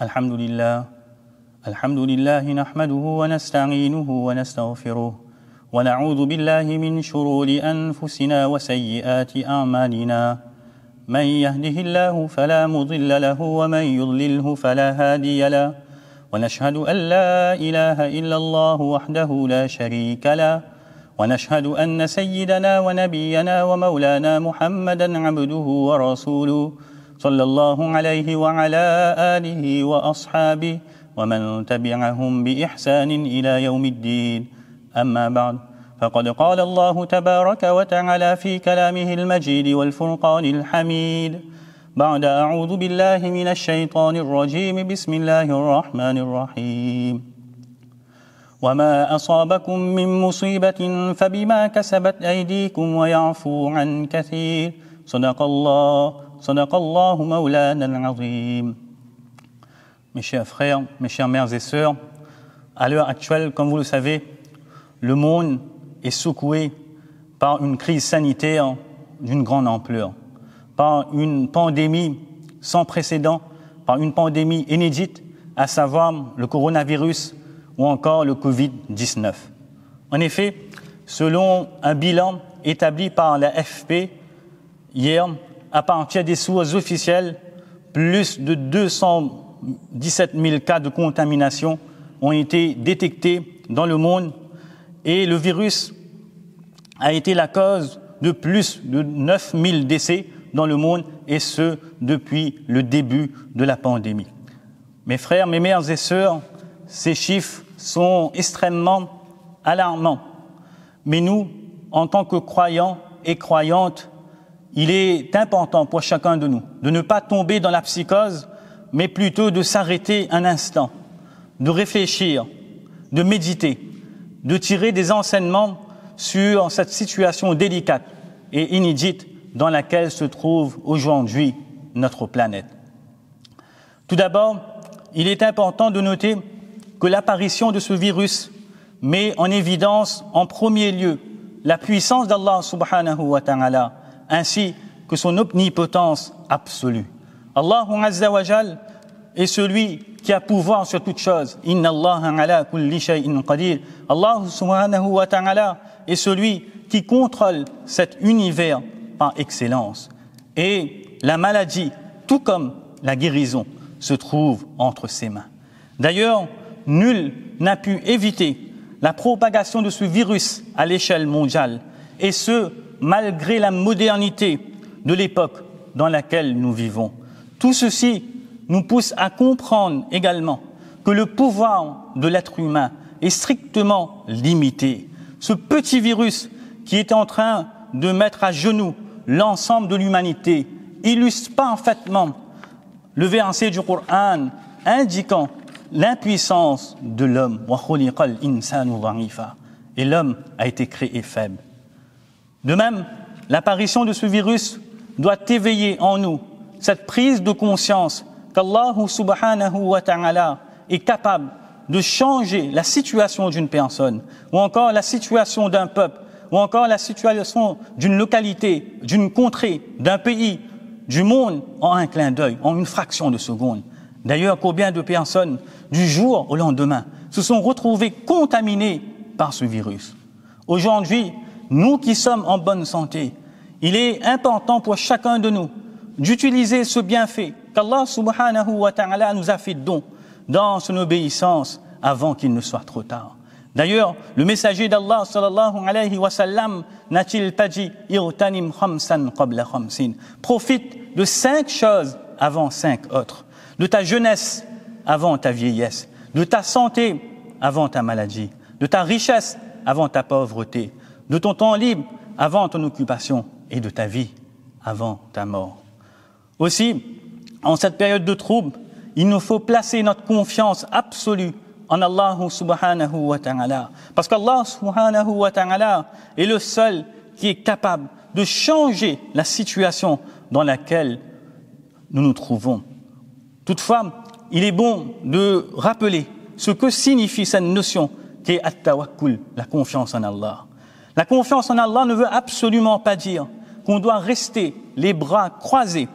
الحمد لله نحمده ونستعينه ونستغفره ونعوذ بالله من شرور أنفسنا وسيئات أعمالنا من يهده الله فلا مضل له ومن يضلله فلا هادي له ونشهد أن لا إله إلا الله وحده لا شريك له ونشهد أن سيدنا ونبينا ومولانا محمدا عبده ورسوله صلى الله عليه وعلى آله وأصحابه ومن تبعهم بإحسان إلى يوم الدين أما بعد فقد قال الله تبارك وتعالى في كلامه المجيد والفرقان الحميد بعد أعوذ بالله من الشيطان الرجيم بسم الله الرحمن الرحيم وما أصابكم من مصيبة فبما كسبت أيديكم ويعفو عن كثير صدق الله مولانا العظيم. Mes chers frères, mes chères mères et sœurs, à l'heure actuelle, comme vous le savez, le monde est secoué par une crise sanitaire d'une grande ampleur, par une pandémie sans précédent, par une pandémie inédite, à savoir le coronavirus ou encore le Covid-19. En effet, selon un bilan établi par la AFP hier, à partir des sources officielles, plus de 217 000 cas de contamination ont été détectés dans le monde et le virus a été la cause de plus de 9 000 décès dans le monde, et ce, depuis le début de la pandémie. Mes frères, mes mères et sœurs, ces chiffres sont extrêmement alarmants. Mais nous, en tant que croyants et croyantes, il est important pour chacun de nous de ne pas tomber dans la psychose, mais plutôt de s'arrêter un instant, de réfléchir, de méditer, de tirer des enseignements sur cette situation délicate et inédite dans laquelle se trouve aujourd'hui notre planète. Tout d'abord, il est important de noter que l'apparition de ce virus met en évidence en premier lieu la puissance d'Allah subhanahu wa ta'ala ainsi que son omnipotence absolue. Allah azza wa jal est celui qui a pouvoir sur toute chose. Inna Allah ala kulli shay'in qadir. Allah subhanahu wa ta'ala est celui qui contrôle cet univers par excellence. Et la maladie, tout comme la guérison, se trouve entre ses mains. D'ailleurs, nul n'a pu éviter la propagation de ce virus à l'échelle mondiale, et ce, malgré la modernité de l'époque dans laquelle nous vivons. Tout ceci nous pousse à comprendre également que le pouvoir de l'être humain est strictement limité. Ce petit virus qui est en train de mettre à genoux l'ensemble de l'humanité illustre parfaitement le verset du Coran indiquant l'impuissance de l'homme. Et l'homme a été créé faible. De même, l'apparition de ce virus doit éveiller en nous cette prise de conscience qu'Allah subhanahu wa ta'ala est capable de changer la situation d'une personne, ou encore la situation d'un peuple, ou encore la situation d'une localité, d'une contrée, d'un pays, du monde, en un clin d'œil, en une fraction de seconde. D'ailleurs, combien de personnes, du jour au lendemain, se sont retrouvées contaminées par ce virus. Aujourd'hui, nous qui sommes en bonne santé, il est important pour chacun de nous d'utiliser ce bienfait qu'Allah subhanahu wa ta'ala nous a fait don dans son obéissance avant qu'il ne soit trop tard. D'ailleurs, le messager d'Allah sallallahu alayhi wa sallam n'a-t-il pas dit « Irtanim khamsan qabla khamsin » Profite de 5 choses avant 5 autres. De ta jeunesse avant ta vieillesse, de ta santé avant ta maladie, de ta richesse avant ta pauvreté, de ton temps libre avant ton occupation et de ta vie avant ta mort. Aussi, en cette période de trouble, il nous faut placer notre confiance absolue en Allah subhanahu wa ta'ala. Parce qu'Allah subhanahu wa ta'ala est le seul qui est capable de changer la situation dans laquelle nous nous trouvons. Toutefois, il est bon de rappeler ce que signifie cette notion qui est at-tawakkul, la confiance en Allah. La confiance en Allah ne veut absolument pas dire qu'on doit rester les bras croisés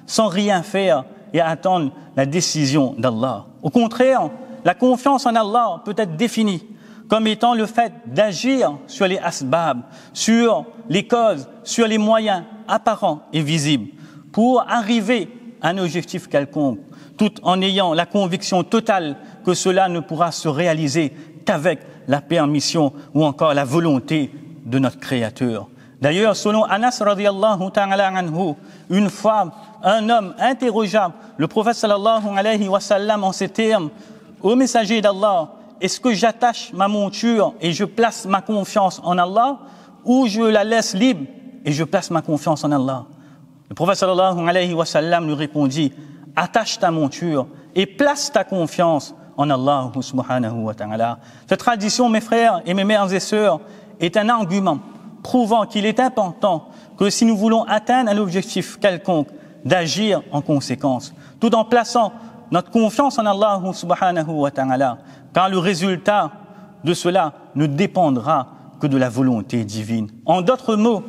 sans rien faire et à attendre la décision d'Allah. Au contraire, la confiance en Allah peut être définie comme étant le fait d'agir sur les asbab, sur les causes, sur les moyens apparents et visibles pour arriver à un objectif quelconque, tout en ayant la conviction totale que cela ne pourra se réaliser qu'avec la permission ou encore la volonté de notre Créateur. D'ailleurs, selon Anas radiyallahu ta'ala anhu, une fois un homme interrogea le prophète sallallahu alayhi wa sallam en ces termes: ô messager d'Allah, est-ce que j'attache ma monture et je place ma confiance en Allah, ou je la laisse libre et je place ma confiance en Allah? Le prophète sallallahu alayhi wa sallam lui répondit: attache ta monture et place ta confiance en Allah subhanahu wa ta'ala. Cette tradition, mes frères et mes mères et sœurs, est un argument prouvant qu'il est important que si nous voulons atteindre un objectif quelconque, d'agir en conséquence, tout en plaçant notre confiance en Allah subhanahu wa ta'ala, car le résultat de cela ne dépendra que de la volonté divine. En d'autres mots,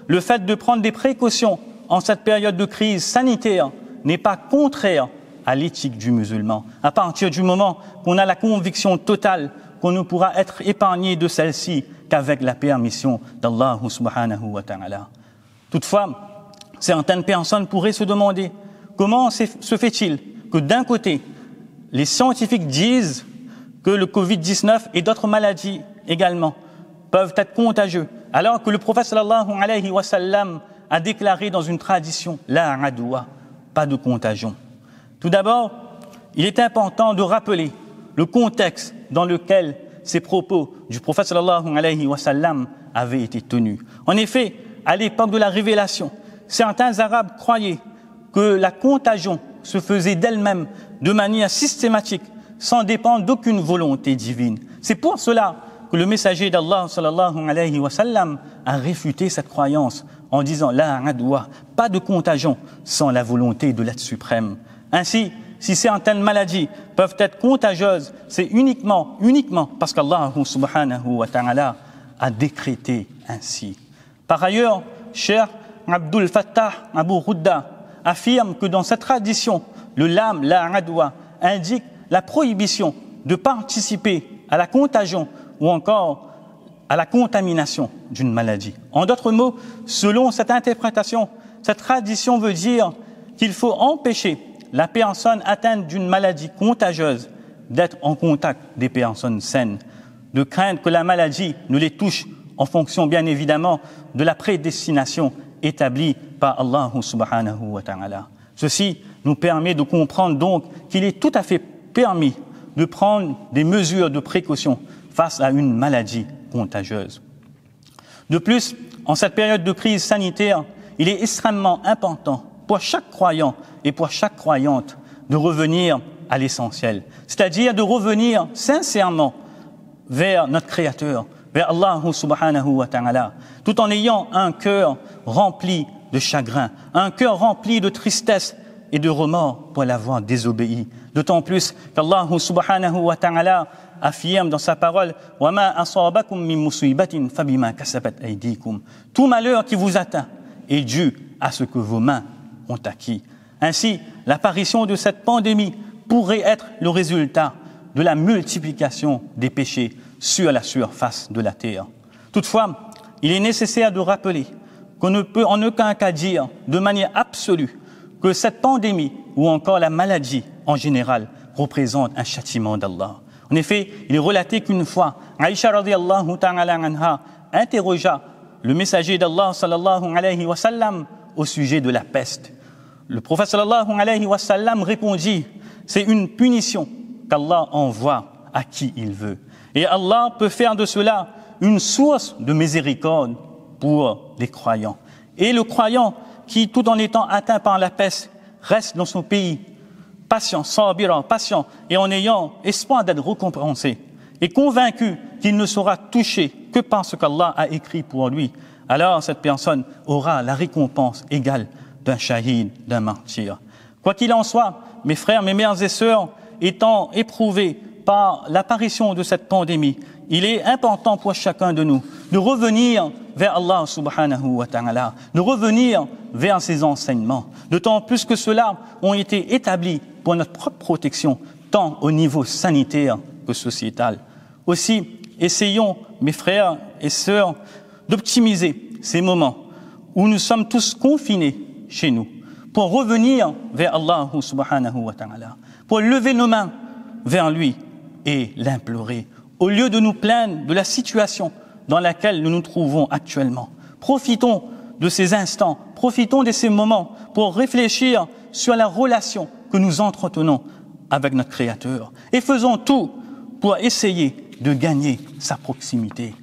le fait de prendre des précautions en cette période de crise sanitaire n'est pas contraire à l'éthique du musulman, à partir du moment qu'on a la conviction totale qu'on ne pourra être épargné de celle-ci qu'avec la permission d'Allah subhanahu wa ta'ala. Toutefois, certaines personnes pourraient se demander comment se fait-il que d'un côté, les scientifiques disent que le Covid-19 et d'autres maladies également peuvent être contagieux, alors que le prophète sallallahu alayhi wa sallam a déclaré dans une tradition la adwa, pas de contagion. Tout d'abord, il est important de rappeler le contexte dans lequel ces propos du prophète sallallahu alayhi wa sallam avaient été tenus. En effet, à l'époque de la révélation, certains Arabes croyaient que la contagion se faisait d'elle-même de manière systématique, sans dépendre d'aucune volonté divine. C'est pour cela que le messager d'Allah sallallahu alayhi wa sallam a réfuté cette croyance en disant la adwa, pas de contagion sans la volonté de l'être suprême. Ainsi, si certaines maladies peuvent être contagieuses, c'est uniquement parce qu'Allah subhanahu wa ta'ala a décrété ainsi. Par ailleurs, Cheikh Abdul Fattah Abu Ghudda affirme que dans cette tradition, le lam, la adwa, indique la prohibition de participer à la contagion ou encore à la contamination d'une maladie. En d'autres mots, selon cette interprétation, cette tradition veut dire qu'il faut empêcher la personne atteinte d'une maladie contagieuse d'être en contact des personnes saines, de craindre que la maladie ne les touche en fonction bien évidemment de la prédestination établie par Allah subhanahu wa ta'ala. Ceci nous permet de comprendre donc qu'il est tout à fait permis de prendre des mesures de précaution face à une maladie contagieuse. De plus, en cette période de crise sanitaire, il est extrêmement important pour chaque croyant et pour chaque croyante de revenir à l'essentiel, c'est-à-dire de revenir sincèrement vers notre Créateur, vers Allah subhanahu wa ta'ala, tout en ayant un cœur rempli de chagrin, un cœur rempli de tristesse et de remords pour l'avoir désobéi. D'autant plus qu'Allah subhanahu wa ta'ala affirme dans sa parole « Wa ma asabakum min musibatin fabima kasabat aydikum » tout malheur qui vous atteint est dû à ce que vos mains ont acquis. Ainsi, l'apparition de cette pandémie pourrait être le résultat de la multiplication des péchés sur la surface de la terre. Toutefois, il est nécessaire de rappeler qu'on ne peut en aucun cas dire de manière absolue que cette pandémie ou encore la maladie en général représente un châtiment d'Allah. En effet, il est relaté qu'une fois, Aïcha radiyallahu ta'ala anha interrogea le messager d'Allah sallallahu alayhi wa sallam au sujet de la peste. Le prophète sallallahu alayhi wa sallam répondit: c'est une punition qu'Allah envoie à qui il veut. Et Allah peut faire de cela une source de miséricorde pour les croyants. Et le croyant qui, tout en étant atteint par la peste, reste dans son pays, patient, sabira, patient, et en ayant espoir d'être récompensé, et convaincu qu'il ne sera touché que par ce qu'Allah a écrit pour lui, alors cette personne aura la récompense égale d'un shahid, d'un martyr. Quoi qu'il en soit, mes frères, mes mères et sœurs, étant éprouvés par l'apparition de cette pandémie, il est important pour chacun de nous de revenir vers Allah subhanahu wa ta'ala, de revenir vers ses enseignements, d'autant plus que ceux-là ont été établis pour notre propre protection, tant au niveau sanitaire que sociétal. Aussi, essayons, mes frères et sœurs, d'optimiser ces moments où nous sommes tous confinés chez nous, pour revenir vers Allah subhanahu wa ta'ala, pour lever nos mains vers lui et l'implorer, au lieu de nous plaindre de la situation dans laquelle nous nous trouvons actuellement. Profitons de ces instants, profitons de ces moments pour réfléchir sur la relation que nous entretenons avec notre Créateur et faisons tout pour essayer de gagner sa proximité.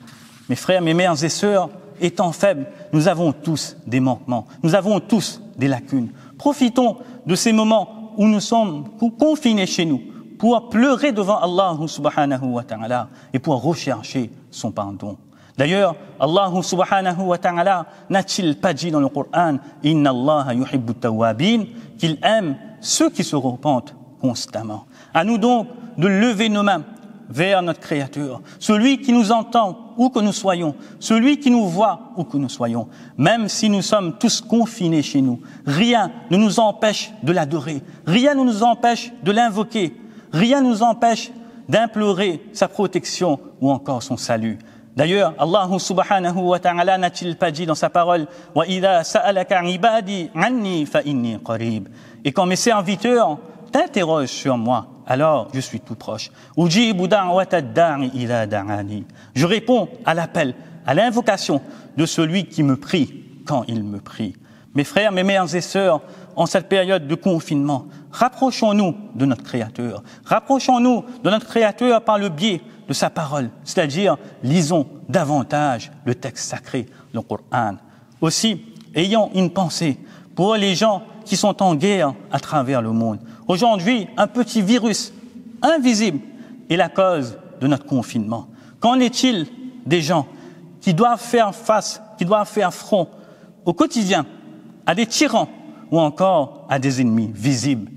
Mes frères, mes mères et sœurs, étant faibles, nous avons tous des manquements, nous avons tous des lacunes. Profitons de ces moments où nous sommes confinés chez nous pour pleurer devant Allah subhanahu wa ta'ala et pour rechercher son pardon. D'ailleurs, Allah subhanahu wa ta'ala n'a-t-il pas dit dans le Coran « Inna Allah yuhibbu tawwabin » qu'il aime ceux qui se repentent constamment. À nous donc de lever nos mains vers notre Créateur, celui qui nous entend où que nous soyons, celui qui nous voit où que nous soyons. Même si nous sommes tous confinés chez nous, rien ne nous empêche de l'adorer, rien ne nous empêche de l'invoquer, rien ne nous empêche d'implorer sa protection ou encore son salut. D'ailleurs, Allah subhanahu wa ta'ala n'a-t-il pas dit dans sa parole « Wa idha sa'alaka ibadi anni fa inni qarib » et quand mes serviteurs t'interrogent sur moi, alors je suis tout proche. Ujibu da'wata da'i ila da'ani. Je réponds à l'appel, à l'invocation de celui qui me prie quand il me prie. Mes frères, mes mères et sœurs, en cette période de confinement, rapprochons-nous de notre Créateur. Rapprochons-nous de notre Créateur par le biais de sa parole, c'est-à-dire lisons davantage le texte sacré, le Coran. Aussi, ayons une pensée pour les gens qui sont en guerre à travers le monde. Aujourd'hui, un petit virus invisible est la cause de notre confinement. Qu'en est-il des gens qui doivent faire face, qui doivent faire front au quotidien à des tyrans ou encore à des ennemis visibles?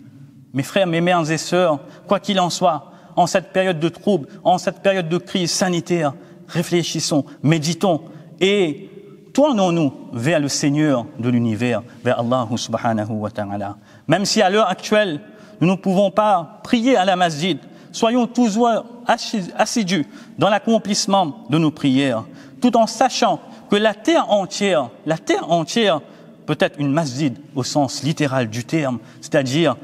Mes frères, mes mères et sœurs, quoi qu'il en soit, en cette période de trouble, en cette période de crise sanitaire, réfléchissons, méditons et tournons-nous vers le Seigneur de l'univers, vers Allah subhanahu wa ta'ala. Même si à l'heure actuelle, nous ne pouvons pas prier à la masjid, soyons toujours assidus dans l'accomplissement de nos prières, tout en sachant que la terre entière peut être une masjid au sens littéral du terme, c'est-à-dire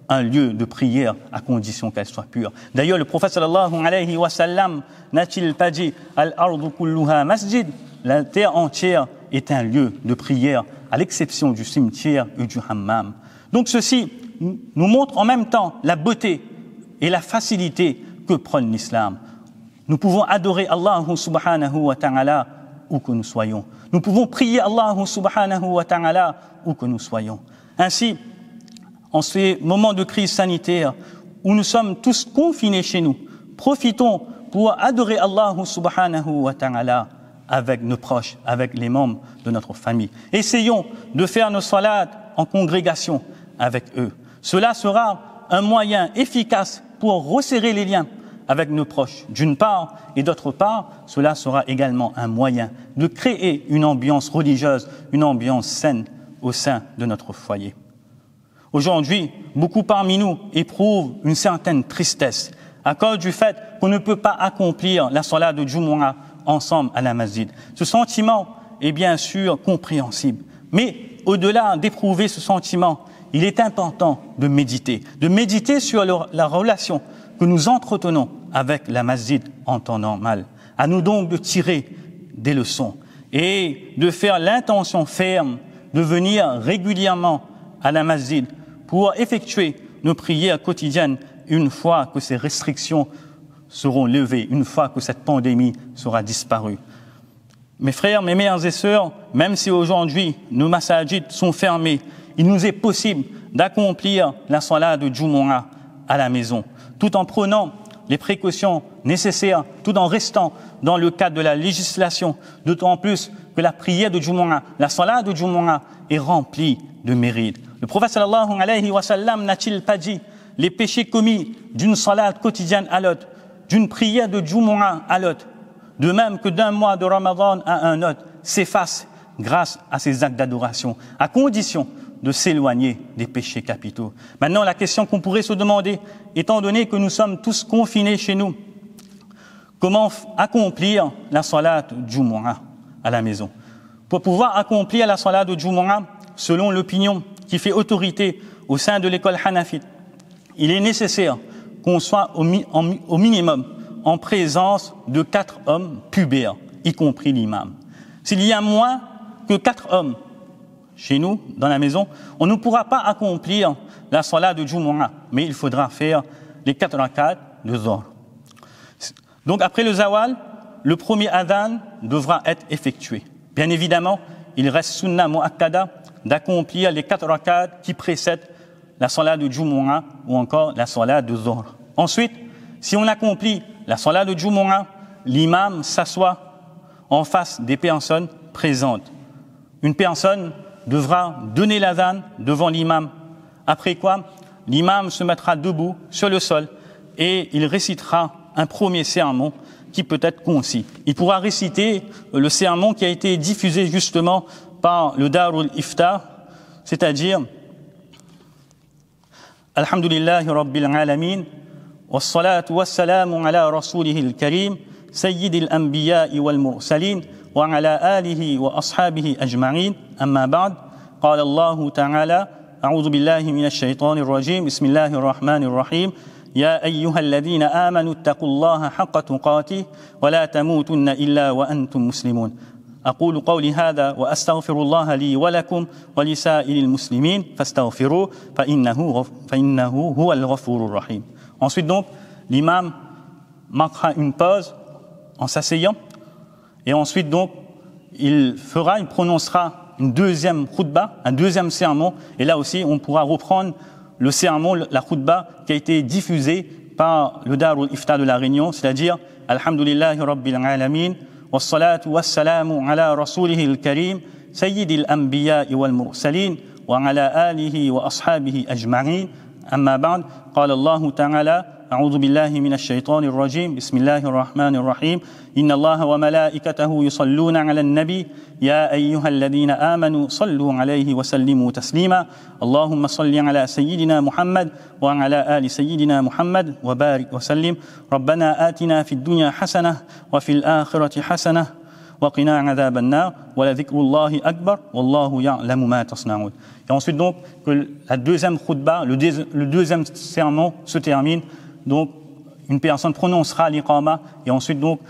un lieu de prière à condition qu'elle soit pure. D'ailleurs, le prophète sallallahu alayhi wa sallam n'a-t-il pas dit « Al-ardu kulluha masjid » La terre entière est un lieu de prière, à l'exception du cimetière et du hammam. Donc ceci nous montre en même temps la beauté et la facilité que prône l'islam. Nous pouvons adorer Allah subhanahu wa ta'ala où que nous soyons. Nous pouvons prier Allah subhanahu wa ta'ala où que nous soyons. Ainsi, en ces moments de crise sanitaire où nous sommes tous confinés chez nous, profitons pour adorer Allah subhanahu wa ta'ala avec nos proches, avec les membres de notre famille. Essayons de faire nos salats en congrégation avec eux. Cela sera un moyen efficace pour resserrer les liens avec nos proches, d'une part, et d'autre part, cela sera également un moyen de créer une ambiance religieuse, une ambiance saine au sein de notre foyer. Aujourd'hui, beaucoup parmi nous éprouvent une certaine tristesse à cause du fait qu'on ne peut pas accomplir la salat de Jumu'ah ensemble à la masjid. Ce sentiment est bien sûr compréhensible, mais au-delà d'éprouver ce sentiment, il est important de méditer sur la relation que nous entretenons avec la masjid en temps normal. À nous donc de tirer des leçons et de faire l'intention ferme de venir régulièrement à la masjid pour effectuer nos prières quotidiennes une fois que ces restrictions seront levées, une fois que cette pandémie sera disparue. Mes frères, mes mères et sœurs, même si aujourd'hui nos masajid sont fermés, il nous est possible d'accomplir la salat de Jumu'ah à la maison, tout en prenant les précautions nécessaires, tout en restant dans le cadre de la législation, d'autant plus que la prière de Jumu'ah, la salat de Jumu'ah est remplie de mérites. Le prophète sallallahu alayhi wa sallam n'a-t-il pas dit les péchés commis d'une salat quotidienne à l'autre, d'une prière de Jumu'ah à l'autre, de même que d'un mois de Ramadan à un autre, s'efface grâce à ces actes d'adoration, à condition de s'éloigner des péchés capitaux. Maintenant, la question qu'on pourrait se demander, étant donné que nous sommes tous confinés chez nous, comment accomplir la salat Jumu'ah à la maison? Pour pouvoir accomplir la salat de Jumu'ah, selon l'opinion qui fait autorité au sein de l'école hanafite, il est nécessaire qu'on soit au minimum en présence de 4 hommes pubères, y compris l'imam. S'il y a moins que 4 hommes chez nous, dans la maison, on ne pourra pas accomplir la salat de Jumu'ah, mais il faudra faire les 4 rakats de Zohr. Donc après le zawal, le premier adhan devra être effectué. Bien évidemment, il reste sunna mu'akkada d'accomplir les 4 rakats qui précèdent la salat de Jumu'ah ou encore la salat de Zohr. Ensuite, si on accomplit la salat de Jumu'ah, l'imam s'assoit en face des personnes présentes. Une personne devra donner l'adhan devant l'imam. Après quoi, l'imam se mettra debout sur le sol et il récitera un premier sermon qui peut être concis. Il pourra réciter le sermon qui a été diffusé justement par le Darul Iftar, c'est-à-dire Alhamdulillahi Rabbil Alamin, wassalatu wassalamu ala rasulihil karim, sayyidil anbiya'i wal mursalin, وعلى آله وأصحابه أجمعين أما بعد قال الله تعالى أعوذ بالله من الشيطان الرجيم بسم الله الرحمن الرحيم يا أيها الذين آمنوا اتقوا الله حق تقاته ولا تموتن إلا وأنتم مسلمون أقول قولي هذا وأستغفر الله لي ولكم ولسائر المسلمين فاستغفروه فإنه هو الغفور الرحيم. Ensuite donc, l'imam marquera une pause en s'asseyant. Et ensuite, donc, il prononcera une deuxième khutba, un deuxième sermon. Et là aussi, on pourra reprendre le sermon, la khutba qui a été diffusée par le Darul Iftar de la Réunion, c'est-à-dire Alhamdulillahi Rabbil Alamin, wassalatu wassalamu ala rasulihil karim, sayyidil anbiya'i wal mursalin, wa ala alihi wa ashabihi ajma'in. Amma ba'd, qala Allahu ta'ala, أعوذ بالله من الشيطان الرجيم بسم الله الرحمن الرحيم إن الله وملائكته يصلون على النبي يا أيها الذين آمنوا صلوا عليه وسلموا تسليما اللهم صل على سيدنا محمد وعلى آل سيدنا محمد وبارك وسلم ربنا آتنا في الدنيا حسنة وفي الآخرة حسنة وقنا عذاب النار ولذكر الله أكبر والله يعلم ما تصنعون. Et ensuite donc que la deuxième khutba, le deuxième sermon se termine. Donc, une personne prononcera l'iqama et ensuite donc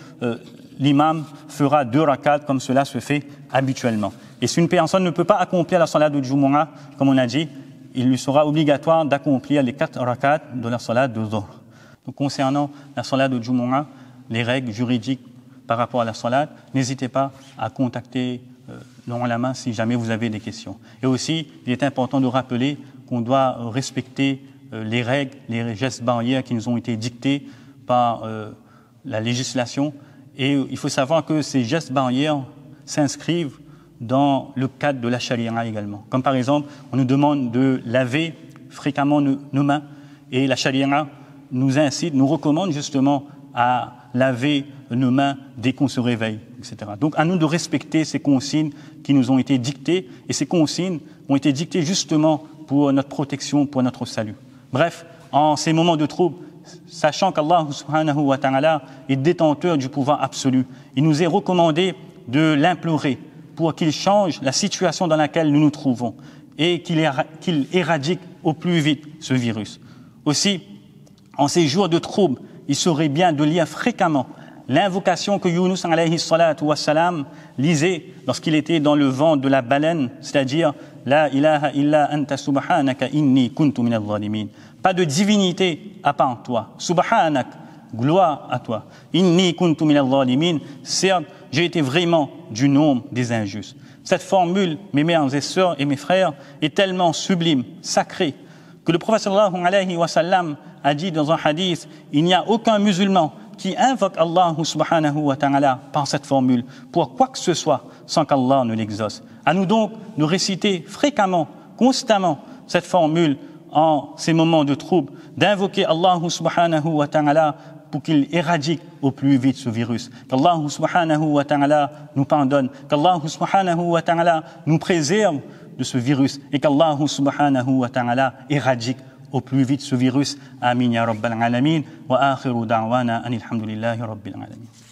l'imam fera 2 rakats comme cela se fait habituellement. Et si une personne ne peut pas accomplir la salat de Jumu'ah, comme on a dit, il lui sera obligatoire d'accomplir les 4 rakats de la salat de Zohr. Donc, concernant la salat de Jumu'ah, les règles juridiques par rapport à la salat, n'hésitez pas à contacter l'ulama si jamais vous avez des questions. Et aussi, il est important de rappeler qu'on doit respecter les règles, les gestes barrières qui nous ont été dictés par la législation. Et il faut savoir que ces gestes barrières s'inscrivent dans le cadre de la charia également. Comme par exemple, on nous demande de laver fréquemment nos mains et la charia nous incite, nous recommande justement à laver nos mains dès qu'on se réveille, etc. Donc à nous de respecter ces consignes qui nous ont été dictées et ces consignes ont été dictées justement pour notre protection, pour notre salut. Bref, en ces moments de trouble, sachant qu'Allah subhanahu wa ta'ala est détenteur du pouvoir absolu, il nous est recommandé de l'implorer pour qu'il change la situation dans laquelle nous nous trouvons et qu'il éradique au plus vite ce virus. Aussi, en ces jours de trouble, il serait bien de lire fréquemment l'invocation que Yunus alayhi salatu wassalam lisait lorsqu'il était dans le ventre de la baleine, c'est-à-dire La ilaha illa anta subhanaka inni kuntu minadh dhalimin. Pas de divinité à part toi. Subhanak, gloire à toi. Inni kuntu minadh dhalimin. Certes, j'ai été vraiment du nombre des injustes. Cette formule, mes mères et sœurs et mes frères, est tellement sublime, sacrée, que le prophète sallallahu alayhi wa sallam a dit dans un hadith, il n'y a aucun musulman qui invoque Allah subhanahu wa ta'ala par cette formule pour quoi que ce soit sans qu'Allah ne l'exauce. À nous donc de réciter fréquemment, constamment cette formule en ces moments de trouble, d'invoquer Allah subhanahu wa ta'ala pour qu'il éradique au plus vite ce virus. Qu'Allah subhanahu wa ta'ala nous pardonne, qu'Allah subhanahu wa ta'ala nous préserve de ce virus et qu'Allah subhanahu wa ta'ala éradique au plus vite ce virus. Amin ya rabbal alamin wa akhiru da'wana anil hamdulillahi rabbil alamin.